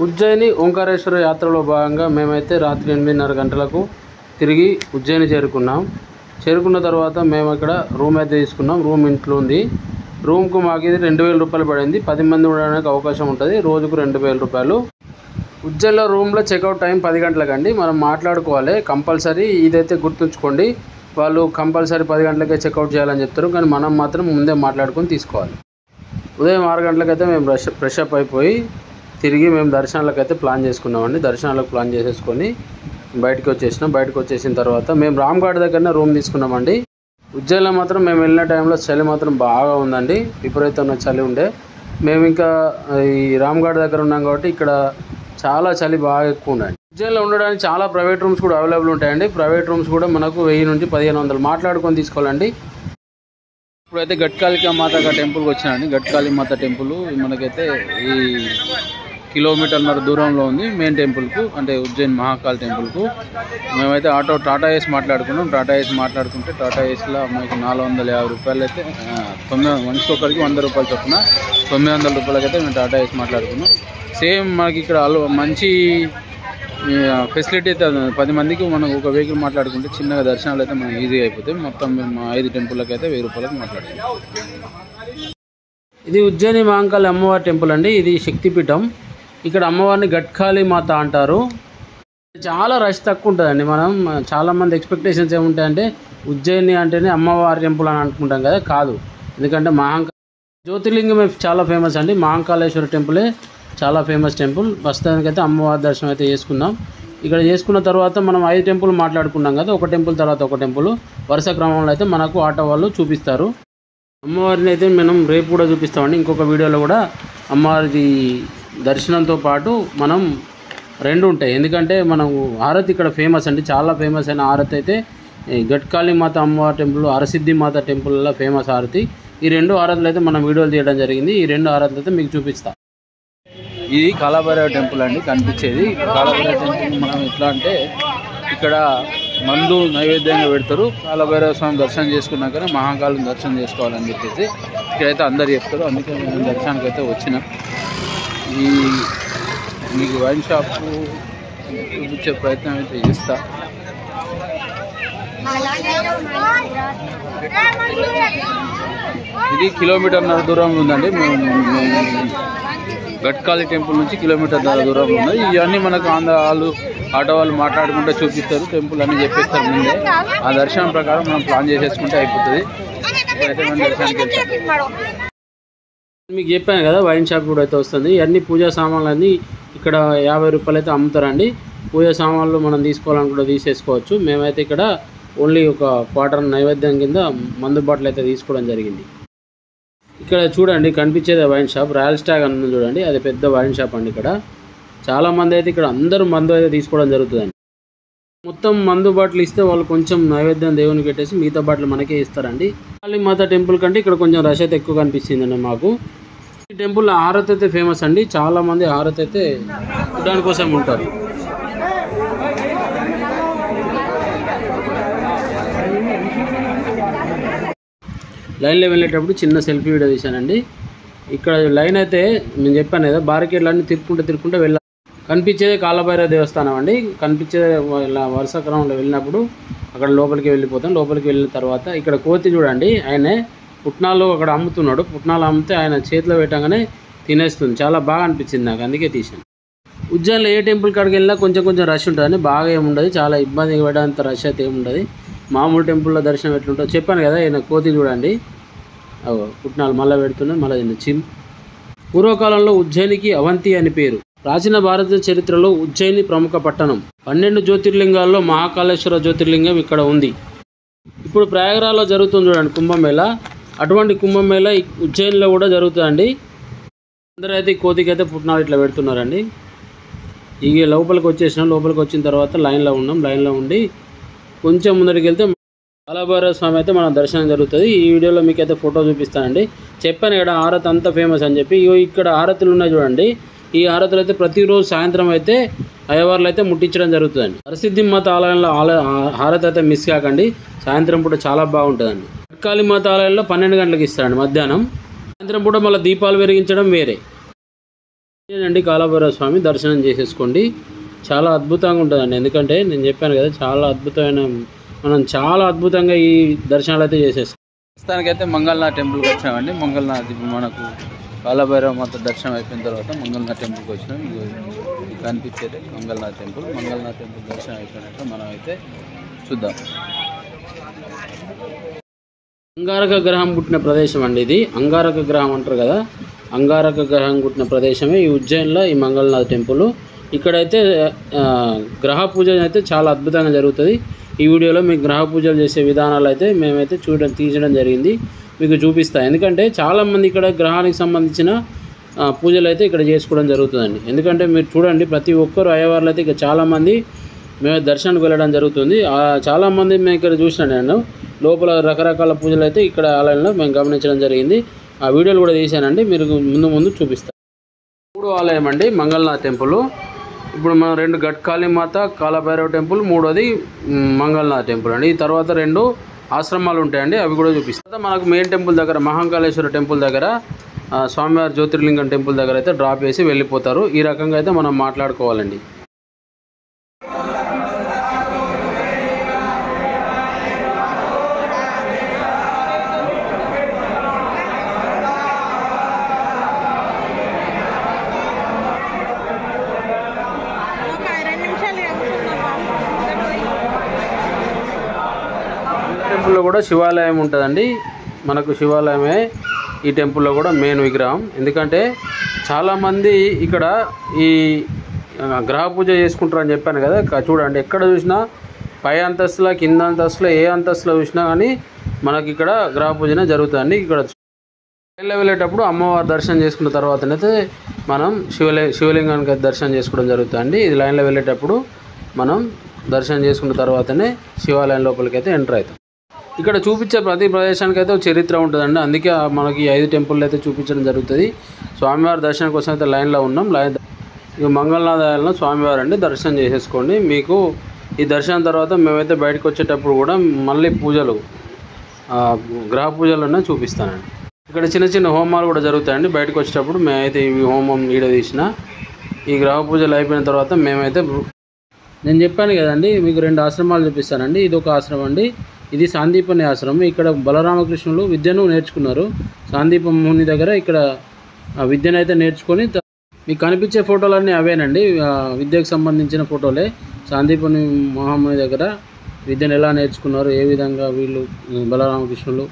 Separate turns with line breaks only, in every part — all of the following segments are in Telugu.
ఉజ్జయిని ఓంకారేశ్వర యాత్రలో భాగంగా మేమైతే రాత్రి 8:30 గంటలకు తిరిగి ఉజ్జయిని చేరుకున్నాం. చేరుకున్న తర్వాత మేము ఇక్కడ రూమ్ అయితే తీసుకున్నాం. రూమ్ ఇంట్లో ఉంది. రూమ్కు మాకు ఇది 2000 రూపాయలు పడింది. 10 మంది ఉండడానికి అవకాశం ఉంటుంది. రోజుకు 2000 రూపాయలు. ఉజ్జయినిలో రూమ్లో చెక్అవుట్ టైం 10 గంటలకండి. మనం మాట్లాడుకోవాలి కంపల్సరీ. ఇదైతే గుర్తుంచుకోండి. వాళ్ళు కంపల్సరీ 10 గంటలకే చెక్అవుట్ చేయాలని చెప్తారు, కానీ మనం మాత్రం ముందే మాట్లాడుకొని తీసుకోవాలి. ఉదయం 6 గంటలకైతే మేము ఫ్రెష్ అప్ అయిపోయి తిరిగి మేము దర్శనాలకు అయితే ప్లాన్ చేసుకున్నామండి. దర్శనాలకు ప్లాన్ చేసేసుకొని బయటకు వచ్చేసినాం. బయటకు వచ్చేసిన తర్వాత మేము రామ్ఘాట్ దగ్గరనే రూమ్ తీసుకున్నామండి. ఉజ్జయినిలో మాత్రం మేము వెళ్ళిన టైంలో చలి మాత్రం బాగా ఉందండి. విపరీతమైన చలి ఉండే. మేము ఇంకా ఈ రామ్ఘాట్ దగ్గర ఉన్నాం కాబట్టి ఇక్కడ చాలా చలి బాగా ఎక్కువ ఉందండి. ఉజ్జయినిలో ఉండడానికి చాలా ప్రైవేట్ రూమ్స్ కూడా అవైలబుల్ ఉంటాయండి. ప్రైవేట్ రూమ్స్ కూడా మనకు 1000 నుంచి 1500 మాట్లాడుకొని తీసుకోవాలండి. ఇప్పుడైతే గట్కాళికా మాత టెంపుల్కి వచ్చానండి. గట్కాళీ మాత టెంపుల్ మనకైతే ఈ 1.5 కిలోమీటర్ దూరంలో ఉంది మెయిన్ టెంపుల్కు, అంటే ఉజ్జయిన్ మహాకాల్ టెంపుల్కు. మేమైతే టాటా ఏస్ మాట్లాడుకున్నాం. టాటా ఏస్ మాట్లాడుకుంటే టాటా ఏస్లో మనకి 450 రూపాయలు అయితే మనిషికి ఒకరికి 100 రూపాయలు చొప్పున 900 రూపాయలకైతే మేము టాటా ఏస్ మాట్లాడుకున్నాం. సేమ్ మనకి ఇక్కడ మంచి ఫెసిలిటీ అయితే 10 మందికి మనం ఒక వెహికల్ మాట్లాడుకుంటే చిన్నగా దర్శనాలు అయితే మనకి ఈజీగా అయిపోతాయి. మొత్తం మేము 5 టెంపుల్కి అయితే 1000 రూపాయలకు మాట్లాడుకున్నాం. ఇది ఉజ్జయిని మహాకాళి అమ్మవారి టెంపుల్ అండి. ఇది శక్తిపీఠం. ఇక్కడ అమ్మవారిని గట్కాళీ మాత అంటారు. చాలా రష్ తక్కువ ఉంటుందండి. మనం చాలామంది ఎక్స్పెక్టేషన్స్ ఏముంటాయంటే ఉజ్జయిని అంటేనే అమ్మవారి టెంపుల్ అని అనుకుంటాం కదా, కాదు. ఎందుకంటే జ్యోతిర్లింగం చాలా ఫేమస్ అండి. మహాకాళేశ్వర టెంపులే చాలా ఫేమస్ టెంపుల్. ప్రస్తుతానికైతే అమ్మవారి దర్శనం అయితే చేసుకున్నాం. ఇక్కడ చేసుకున్న తర్వాత మనం 5 టెంపుల్ మాట్లాడుకున్నాం కదా, ఒక టెంపుల్ తర్వాత ఒక టెంపుల్ వరుస క్రమంలో అయితే మనకు ఆటో వాళ్ళు చూపిస్తారు. అమ్మవారిని అయితే మనం రేపు కూడా చూపిస్తామండి. ఇంకొక వీడియోలో కూడా అమ్మవారిది దర్శనంతో పాటు మనం 2 ఉంటాయి. ఎందుకంటే మనం హారతి ఇక్కడ ఫేమస్ అండి. చాలా ఫేమస్ అయిన హారతి అయితే గట్కాళీ మాత అమ్మవారి టెంపుల్, అరసిద్ధి మాత టెంపుల్లో ఫేమస్ హారతి. ఈ 2 హారతులు అయితే మనం వీడియోలు తీయడం జరిగింది. ఈ 2 హారతులు అయితే మీకు చూపిస్తాం. ఇది కాలభైరవ టెంపుల్ అండి కనిపించేది. కాలభైరవ టెంపుల్ మనం ఎట్లా అంటే ఇక్కడ మందు నైవేద్యంగా పెడతారు. కాలభైరవ స్వామి దర్శనం చేసుకున్నాకనే మహాకాళిని దర్శనం చేసుకోవాలని చెప్పేసి ఇక్కడైతే అందరు చెప్తారు. అందుకే మేము దర్శనానికి అయితే వచ్చినాం. ఈ మీకు వైన్ షాప్ చూపించే ప్రయత్నం అయితే చేస్తా. ఇది 1.5 కిలోమీటర్ దూరంలో ఉందండి. గట్కాళీ టెంపుల్ నుంచి 1 కిలోమీటర్ దూరంలో ఉన్నాయి. ఇవన్నీ మనకు వాళ్ళు ఆటో వాళ్ళు మాట్లాడుకుంటే చూపిస్తారు. టెంపుల్ అన్నీ చెప్పేస్తారు ముందే. ఆ దర్శనం ప్రకారం మనం ప్లాన్ చేసేసుకుంటే అయిపోతుంది. అయితే మనం దర్శనానికి వెళ్తాం. మీకు చెప్పాను కదా వైన్ షాప్ కూడా అయితే వస్తుంది. ఇవన్నీ పూజా సామాన్లు అన్నీ ఇక్కడ 50 రూపాయలు అయితే అమ్ముతారండి. పూజా సామాన్లు మనం తీసుకోవాలని కూడా తీసేసుకోవచ్చు. మేమైతే ఇక్కడ ఓన్లీ ఒక క్వార్టర్ నైవేద్యం కింద మందు బాటిల్ అయితే తీసుకోవడం జరిగింది. ఇక్కడ చూడండి కనిపించేది వైన్ షాప్, రాయల్ స్టాగ్ అని చూడండి, అది పెద్ద వైన్ షాప్ అండి. ఇక్కడ చాలామంది అయితే ఇక్కడ అందరూ మందు అయితే తీసుకోవడం జరుగుతుందండి. మొత్తం మందు బాటిల్ ఇస్తే వాళ్ళు కొంచెం నైవేద్యం దేవునికి పెట్టేసి మిగతా బాటిల్ మనకే ఇస్తారండి. కాళీ మాత టెంపుల్ కంటే ఇక్కడ కొంచెం రష్ అయితే ఎక్కువ కనిపిస్తుందండి మాకు. ఈ టెంపుల్ హారతి అయితే ఫేమస్ అండి. చాలామంది హారతి అయితే చూడడానికి కోసం ఉంటారు. లైన్లో వెళ్ళేటప్పుడు చిన్న సెల్ఫీ వీడియో తీశానండి. ఇక్కడ లైన్ అయితే నేను చెప్పాను కదా, బారికేడ్లన్నీ తిరుక్కుంటే వెళ్ళాలి. కనిపించేదే కాలభైరవ దేవస్థానం అండి. కనిపించేదే ఇలా వరుస క్రమంలో వెళ్ళినప్పుడు అక్కడ లోపలికి వెళ్ళిపోతాం. లోపలికి వెళ్ళిన తర్వాత ఇక్కడ కోతి చూడండి, ఆయనే పుట్నాలు అక్కడ అమ్ముతున్నాడు. పుట్నాలు అమ్మితే ఆయన చేతిలో పెట్టగానే తినేస్తుంది. చాలా బాగా అనిపించింది నాకు, అందుకే తీసాను. ఉజ్జయినిలో ఏ టెంపుల్ కాడికి వెళ్ళినా కొంచెం రష్ ఉంటుందండి. బాగా ఏముండదు, చాలా ఇబ్బంది పడేంత రష్ అయితే ఏముండదు. మామూలు టెంపుల్లో దర్శనం ఎట్లుంటుందో చెప్పాను కదా. ఈయన కోతి చూడండి, పుట్నాలు మళ్ళీ పెడుతున్నాయి, మళ్ళీ చిమ్. పూర్వకాలంలో ఉజ్జయినికి అవంతి అని పేరు. ప్రాచీన భారత చరిత్రలో ఉజ్జయిని ప్రముఖ పట్టణం. 12 జ్యోతిర్లింగాల్లో మహాకాళేశ్వర జ్యోతిర్లింగం ఇక్కడ ఉంది. ఇప్పుడు ప్రయాగరాజ్లో జరుగుతుంది చూడండి కుంభమేళ, అటువంటి కుంభమేళ ఉజ్జయినిలో కూడా జరుగుతుందండి. అందరూ అయితే కోతికి అయితే పుట్నాలు ఇట్లా పెడుతున్నారండి. ఇక లోపలికి వచ్చేసినాం. లోపలికి వచ్చిన తర్వాత లైన్లో ఉన్నాం. లైన్లో ఉండి కొంచెం ముందరికి వెళ్తే కాలభైరవ స్వామి అయితే మన దర్శనం జరుగుతుంది. ఈ వీడియోలో మీకు అయితే ఫోటో చూపిస్తానండి. చెప్పాను ఇక్కడ హారతి అంత ఫేమస్ అని చెప్పి. ఇక్కడ హారతులు ఉన్నాయి చూడండి. ఈ హారతులు అయితే ప్రతిరోజు సాయంత్రం అయితే అయ్యవార్లు అయితే ముట్టించడం జరుగుతుందండి. నరసిద్ధిమాత ఆలయంలో హారతి అయితే మిస్ కాకండి. సాయంత్రం పూట చాలా బాగుంటుందండి. కాళీమాత ఆలయంలో 12 గంటలకు ఇస్తారండి మధ్యాహ్నం. సాయంత్రం పూట మళ్ళీ దీపాలు వెలిగించడం వేరే అండి. కాలభైరవ స్వామి దర్శనం చేసేసుకోండి. చాలా అద్భుతంగా ఉంటుందండి. ఎందుకంటే నేను చెప్పాను కదా, చాలా అద్భుతమైన మనం చాలా అద్భుతంగా ఈ దర్శనాలు అయితే చేసేస్తాం. ప్రస్తుతానికైతే మంగళనాథ్ టెంపుల్కి వచ్చామండి. మంగళనాథ్ మనకు కాలభైరవ మాత దర్శనం అయిపోయిన తర్వాత మంగళనాథ్ టెంపుల్కి వచ్చినాం. ఇది కనిపించేది మంగళనాథ్ టెంపుల్. మంగళనాథ్ టెంపుల్ దర్శనం అయిపోయినాక మనం అయితే చూద్దాం. అంగారక గ్రహం పుట్టిన ప్రదేశం అండి ఇది. అంగారక గ్రహం అంటారు కదా, అంగారక గ్రహం పుట్టిన ప్రదేశమే ఈ ఉజ్జయిన్లో ఈ మంగళనాథ్ టెంపుల్. ఇక్కడైతే గ్రహ పూజ అయితే చాలా అద్భుతంగా జరుగుతుంది. ఈ వీడియోలో మీకు గ్రహ పూజలు చేసే విధానాలు అయితే మేమైతే తీయడం జరిగింది, మీకు చూపిస్తాను. ఎందుకంటే చాలామంది ఇక్కడ గ్రహానికి సంబంధించిన పూజలు అయితే ఇక్కడ చేసుకోవడం జరుగుతుందండి. ఎందుకంటే మీరు చూడండి, ప్రతి ఒక్కరు అయ్యవార్లు అయితే ఇక చాలామంది మేము దర్శనానికి వెళ్ళడం జరుగుతుంది. చాలామంది మేము ఇక్కడ చూసినాను. నేను లోపల రకరకాల పూజలు అయితే ఇక్కడ ఆలయంలో మేము గమనించడం జరిగింది. ఆ వీడియోలు కూడా తీసానండి, మీరు ముందు చూపిస్తాను. 3వ ఆలయం అండి మంగళనాథ్ టెంపుల్. ఇప్పుడు మనం 2 గట్కాళీమాత కాలభైరవ టెంపుల్, 3వది మంగళనాథ్ టెంపుల్ అండి. ఈ తర్వాత 2 ఆశ్రమాలు ఉంటాయండి, అవి కూడా చూపిస్తాను. మనకు మెయిన్ టెంపుల్ దగ్గర మహాకాళేశ్వర టెంపుల్ దగ్గర స్వామివారి జ్యోతిర్లింగం టెంపుల్ దగ్గర అయితే డ్రాప్ చేసి వెళ్ళిపోతారు. ఈ రకంగా అయితే మనం మాట్లాడుకోవాలండి. టెంపుల్లో కూడా శివాలయం ఉంటుందండి. మనకు శివాలయమే ఈ టెంపుల్లో కూడా మెయిన్ విగ్రహం. ఎందుకంటే చాలామంది ఇక్కడ ఈ గ్రహ పూజ చేసుకుంటారు అని చెప్పాను కదా. చూడండి, ఎక్కడ చూసినా పై అంతస్తులో కింద అంతస్తులో ఏ అంతస్తులో చూసినా కానీ మనకి ఇక్కడ గ్రహ పూజనే జరుగుతుందండి. ఇక్కడ లైన్లో వెళ్ళేటప్పుడు అమ్మవారి దర్శనం చేసుకున్న తర్వాతనైతే మనం శివలింగానికి దర్శనం చేసుకోవడం జరుగుతుందండి. ఇది లైన్లో వెళ్ళేటప్పుడు మనం దర్శనం చేసుకున్న తర్వాతనే శివాలయం లోపలికి అయితే ఎంటర్ అవుతాం. ఇక్కడ చూపించే ప్రతి ప్రదేశానికి అయితే ఒక చరిత్ర ఉంటుందండి. అందుకే మనకి 5 టెంపుల్ అయితే చూపించడం జరుగుతుంది. స్వామివారి దర్శనం కోసం అయితే లైన్లో ఉన్నాం. ఇక మంగళనాథాలలో స్వామివారు అండి, దర్శనం చేసేసుకోండి. మీకు ఈ దర్శనం తర్వాత మేమైతే బయటకు వచ్చేటప్పుడు కూడా మళ్ళీ పూజలు గ్రహ పూజలను చూపిస్తానండి. ఇక్కడ చిన్న చిన్న హోమాలు కూడా జరుగుతాయండి. బయటకు వచ్చేటప్పుడు మేమైతే ఈ హోమం వీడియో తీసిన ఈ గ్రహ పూజలు అయిపోయిన తర్వాత మేమైతే నేను చెప్పాను కదండి, మీకు 2 ఆశ్రమాలు చూపిస్తానండి. ఇది ఒక ఆశ్రమం అండి, ఇది సాందీపని ఆశ్రమం. ఇక్కడ బలరామకృష్ణులు విద్యను నేర్చుకున్నారు. సాందీప ముని దగ్గర ఇక్కడ విద్యను అయితే నేర్చుకొని మీకు కనిపించే ఫోటోలన్నీ అవేనండి, విద్యకు సంబంధించిన ఫోటోలే. సాందీపని మహాముని దగ్గర విద్యను ఎలా నేర్చుకున్నారు, ఏ విధంగా వీళ్ళు బలరామకృష్ణులు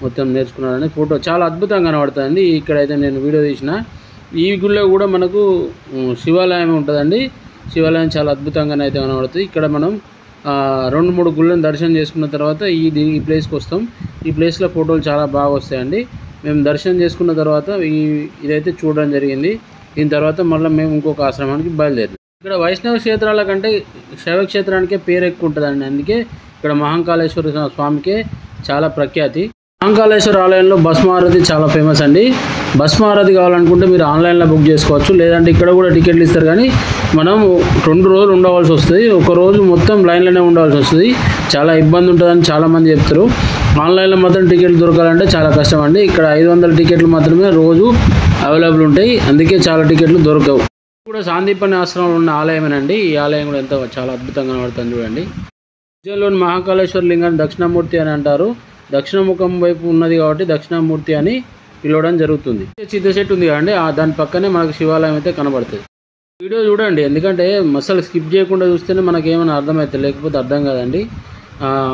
మొత్తం నేర్చుకున్నారని ఫోటో చాలా అద్భుతంగా కనబడుతుందండి. ఇక్కడైతే నేను వీడియో తీసిన. ఈ గుళ్ళో కూడా మనకు శివాలయం ఉంటుందండి. శివాలయం చాలా అద్భుతంగానే అయితే కనబడుతుంది. ఇక్కడ మనం 2-3 గుళ్ళని దర్శనం చేసుకున్న తర్వాత ఈ ప్లేస్కి వస్తాం. ఈ ప్లేస్లో ఫోటోలు చాలా బాగా వస్తాయండి. మేము దర్శనం చేసుకున్న తర్వాత ఇదైతే చూడడం జరిగింది. దీని తర్వాత మళ్ళీ మేము ఇంకొక ఆశ్రమానికి బయలుదేరాం. ఇక్కడ వైష్ణవ క్షేత్రాల కంటే శైవ క్షేత్రానికే పేరు ఎక్కువ ఉంటుందండి. అందుకే ఇక్కడ మహాకాళేశ్వర స్వామికే చాలా ప్రఖ్యాతి. మహాకాళేశ్వర ఆలయంలో భస్మారతి చాలా ఫేమస్ అండి. భస్మారతి కావాలనుకుంటే మీరు ఆన్లైన్లో బుక్ చేసుకోవచ్చు, లేదంటే ఇక్కడ కూడా టికెట్లు ఇస్తారు. కానీ మనం 2 రోజులు ఉండవలసి వస్తుంది. ఒక రోజు మొత్తం లైన్లోనే ఉండవలసి వస్తుంది. చాలా ఇబ్బంది ఉంటుందని చాలామంది చెప్తారు. ఆన్లైన్లో మాత్రం టికెట్లు దొరకాలంటే చాలా కష్టం అండి. ఇక్కడ 500 టికెట్లు మాత్రమే రోజు అవైలబుల్ ఉంటాయి. అందుకే చాలా టికెట్లు దొరకవు. కూడా సాందీపని ఆశ్రమంలో ఉన్న ఆలయమేనండి. ఈ ఆలయం కూడా ఎంత చాలా అద్భుతంగా కనబడుతుంది చూడండి. ఉజ్జయిన్లోని మహాకాళేశ్వర లింగాన్ని దక్షిణామూర్తి అని అంటారు. దక్షిణముఖం వైపు ఉన్నది కాబట్టి దక్షిణామూర్తి అని పిలవడం జరుగుతుంది. చిత్త చెట్టు ఉంది కదండి, దాని పక్కనే మనకు శివాలయం అయితే కనబడుతుంది. వీడియో చూడండి, ఎందుకంటే అసలు స్కిప్ చేయకుండా చూస్తేనే మనకి ఏమైనా అర్థమవుతుంది, లేకపోతే అర్థం కాదండి.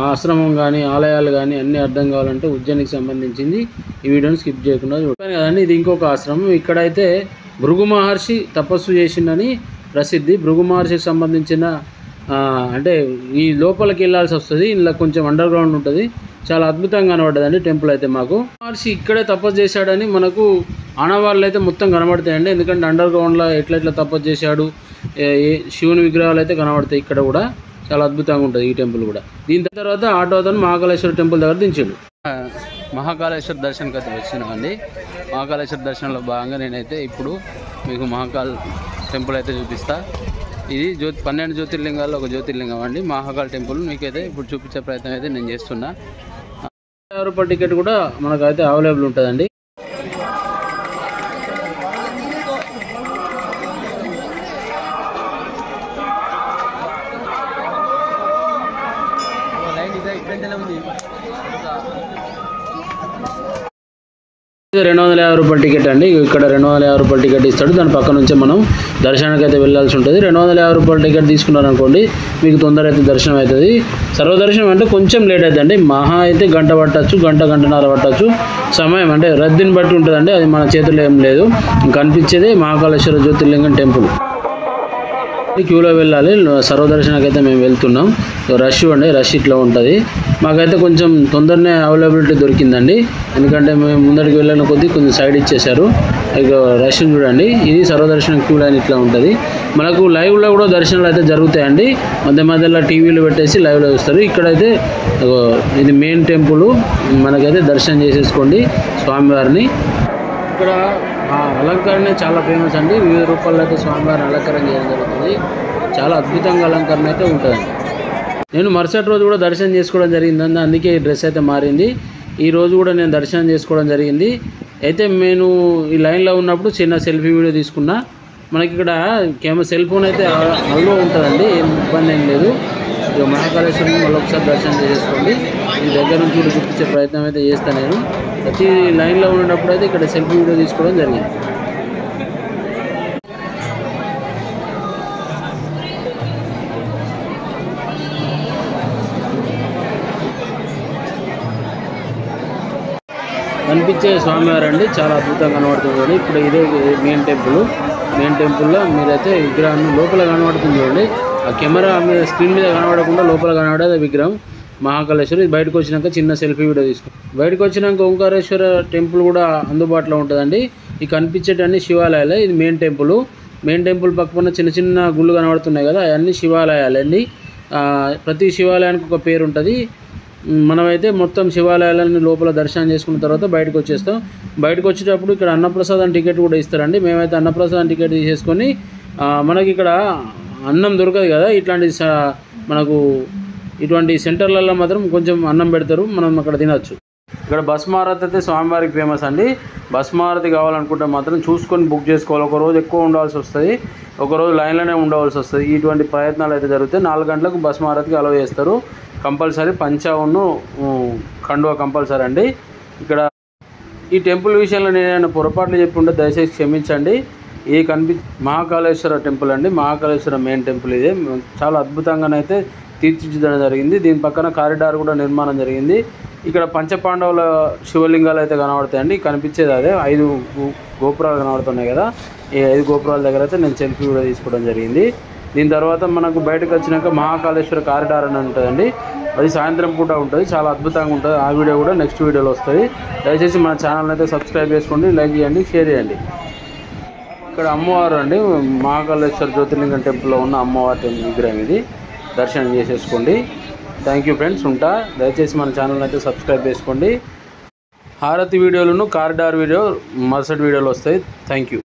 ఆశ్రమం కానీ ఆలయాలు కానీ అన్నీ అర్థం కావాలంటే ఉజ్జయినికి సంబంధించింది ఈ వీడియోని స్కిప్ చేయకుండా చూడండి కదండి. ఇది ఇంకొక ఆశ్రమం. ఇక్కడైతే భృగు మహర్షి తపస్సు చేసిందని ప్రసిద్ధి. భృగు మహర్షికి సంబంధించిన అంటే ఈ లోపలికి వెళ్ళాల్సి వస్తుంది. ఇలా కొంచెం అండర్ గ్రౌండ్ ఉంటుంది. చాలా అద్భుతంగా కనబడ్డదండి టెంపుల్ అయితే. మాకు మహర్షి ఇక్కడే తపస్సు చేశాడని మనకు ఆనవాళ్ళు అయితే మొత్తం కనబడతాయండి. ఎందుకంటే అండర్ గ్రౌండ్లో ఎట్లా తపస్సు చేశాడు, శివుని విగ్రహాలు అయితే కనబడతాయి. ఇక్కడ కూడా చాలా అద్భుతంగా ఉంటుంది ఈ టెంపుల్ కూడా. దీని తర్వాత ఆటో అతను మహాకాళేశ్వర టెంపుల్ దగ్గర దించాడు. మహాకాళేశ్వర దర్శనంకి అయితే వచ్చినామండి. మహాకాళేశ్వర దర్శనంలో భాగంగా నేనైతే ఇప్పుడు మీకు మహాకాల్ టెంపుల్ అయితే చూపిస్తా. ఇది 12 జ్యోతిర్లింగాల్లో ఒక జ్యోతిర్లింగం అండి మహాకాల్ టెంపుల్. మీకైతే ఇప్పుడు చూపించే ప్రయత్నం అయితే నేను చేస్తున్నా. రూపాయల టికెట్ కూడా మనకైతే అవైలబుల్ ఉంటుందండి. ఇది 250 రూపాయల టికెట్ అండి. ఇక్కడ 250 రూపాయల టికెట్ ఇస్తాడు. దాని పక్క నుంచే మనం దర్శనానికి అయితే వెళ్ళాల్సి ఉంటుంది. 250 రూపాయల టికెట్ తీసుకున్నారనుకోండి మీకు తొందర అయితే దర్శనం అవుతుంది. సర్వదర్శనం అంటే కొంచెం లేట్ అవుతుందండి. మహా అయితే గంట పట్టచ్చు, గంటన్నర పట్టచ్చు. సమయం అంటే రద్దీని బట్టి ఉంటుందండి. అది మన చేతుల్లో ఏం లేదు. కనిపించేది మహాకాళేశ్వర జ్యోతిర్లింగం టెంపుల్. క్యూలో వెళ్ళాలి. సర్వదర్శనానికి అయితే మేము వెళ్తున్నాం. రష్ అండి, రష్ ఇట్లా ఉంటుంది. మాకైతే కొంచెం తొందరనే అవైలబిలిటీ దొరికిందండి. ఎందుకంటే మేము ముందరికి వెళ్ళిన కొద్దీ కొంచెం సైడ్ ఇచ్చేశారు. ఇక రష్ చూడండి. ఇది సర్వదర్శనం క్యూ లైన్ ఇట్లా ఉంటుంది. మనకు లైవ్లో కూడా దర్శనాలు అయితే జరుగుతాయండి. మధ్యలో టీవీలు పెట్టేసి లైవ్లో చూస్తారు. ఇక్కడైతే ఇది మెయిన్ టెంపుల్. మనకైతే దర్శనం చేసేసుకోండి స్వామివారిని. ఇక్కడ అలంకరణ చాలా ఫేమస్ అండి. వివిధ రూపాల్లో అయితే స్వామివారిని అలంకరణ చేయడం జరుగుతుంది. చాలా అద్భుతంగా అలంకరణ అయితే ఉంటుందండి. నేను మరుసటి రోజు కూడా దర్శనం చేసుకోవడం జరిగిందండి. అందుకే ఈ డ్రెస్ అయితే మారింది. ఈ రోజు కూడా నేను దర్శనం చేసుకోవడం జరిగింది. అయితే నేను ఈ లైన్లో ఉన్నప్పుడు చిన్న సెల్ఫీ వీడియో తీసుకున్నా. మనకి ఇక్కడ సెల్ ఫోన్ అయితే అల్లో ఉంటుందండి. ఏం ఇబ్బంది ఏం లేదు. ఇక మహాకాళేశ్వరం మళ్ళీ ఒకసారి దర్శనం చేసుకోండి. ఈ దగ్గర నుంచి కూడా చూపించే ప్రయత్నం అయితే చేస్తాను. నేను ప్రతి లైన్లో ఉన్నప్పుడు అయితే ఇక్కడ సెల్ఫీ వీడియో తీసుకోవడం జరిగింది. కనిపించే స్వామివారు అండి. చాలా అద్భుతంగా కనబడుతుంది. ఇప్పుడు ఇదే మెయిన్ టెంపుల్. మెయిన్ టెంపుల్లో మీరైతే విగ్రహాన్ని లోపల కనబడుతుంది చూడండి. ఆ కెమెరా మీద స్క్రీన్ మీద కనబడకుండా లోపల కనబడేది విగ్రహం మహాకాళేశ్వరి. బయటకు వచ్చినాక చిన్న సెల్ఫీ వీడియో తీసుకుంటాం. బయటకు వచ్చినాక ఓంకారేశ్వర టెంపుల్ కూడా అందుబాటులో ఉంటుందండి. ఈ కనిపించేటన్ని శివాలయాలే. ఇది మెయిన్ టెంపుల్. మెయిన్ టెంపుల్ పక్కన చిన్న చిన్న గుళ్ళు కనబడుతున్నాయి కదా, అవన్నీ శివాలయాలండి. ప్రతి శివాలయానికి ఒక పేరు ఉంటుంది. మనమైతే మొత్తం శివాలయాలను లోపల దర్శనం చేసుకున్న తర్వాత బయటకు వచ్చేస్తాం. బయటకు వచ్చేటప్పుడు ఇక్కడ అన్నప్రసాదం టికెట్ కూడా ఇస్తారండి. మేమైతే అన్నప్రసాదం టికెట్ తీసేసుకొని మనకి ఇక్కడ అన్నం దొరకదు కదా, మనకు ఇటువంటి సెంటర్లలో మాత్రం కొంచెం అన్నం పెడతారు. మనం అక్కడ తినచ్చు. ఇక్కడ భస్మారతి అయితే స్వామివారికి ఫేమస్ అండి. భస్మారతి కావాలనుకుంటే మాత్రం చూసుకొని బుక్ చేసుకోవాలి. ఒకరోజు ఎక్కువ ఉండాల్సి వస్తుంది, ఒకరోజు లైన్లోనే ఉండవలసి వస్తుంది. ఇటువంటి ప్రయత్నాలు అయితే జరుగుతాయి. 4 గంటలకు భస్మారతికి అలౌ చేస్తారు. కంపల్సరీ పంచావును కండువా కంపల్సరీ అండి. ఇక్కడ ఈ టెంపుల్ విషయంలో నేను పొరపాట్లు చెప్పి ఉంటే దయచేసి క్షమించండి. మహాకాళేశ్వర టెంపుల్ అండి. మహాకాళేశ్వర మెయిన్ టెంపుల్ ఇదే. చాలా అద్భుతంగానైతే తీర్చిదిద్దడం జరిగింది. దీని పక్కన కారిడార్ కూడా నిర్మాణం జరిగింది. ఇక్కడ పంచపాండవుల శివలింగాలు అయితే కనబడతాయండి. కనిపించేది అదే 5 గోపురాలు కనబడుతున్నాయి కదా. ఈ 5 గోపురాల దగ్గర అయితే నేను సెల్ఫీ కూడా తీసుకోవడం జరిగింది. దీని తర్వాత మనకు బయటకు వచ్చినాక మహాకాళేశ్వర కారిడార్ అని ఉంటుందండి. అది సాయంత్రం పూట ఉంటుంది. చాలా అద్భుతంగా ఉంటుంది. ఆ వీడియో కూడా నెక్స్ట్ వీడియోలో వస్తుంది. దయచేసి మన ఛానల్ అయితే సబ్స్క్రైబ్ చేసుకోండి, లైక్ చేయండి, షేర్ చేయండి. ఇక్కడ అమ్మవారు అండి. మహాకాళేశ్వర జ్యోతిర్లింగం టెంపుల్లో ఉన్న అమ్మవారి విగ్రహం ఇది. దర్శనం చేసేసుకోండి. Thank you friends. ఉంటా. దయచేసి మన ఛానల్ అయితే సబ్స్క్రైబ్ చేసుకోండి. హారతి వీడియోలను కారిడార్ వీడియో మరుసటి వీడియోలో వస్తాయి. Thank you.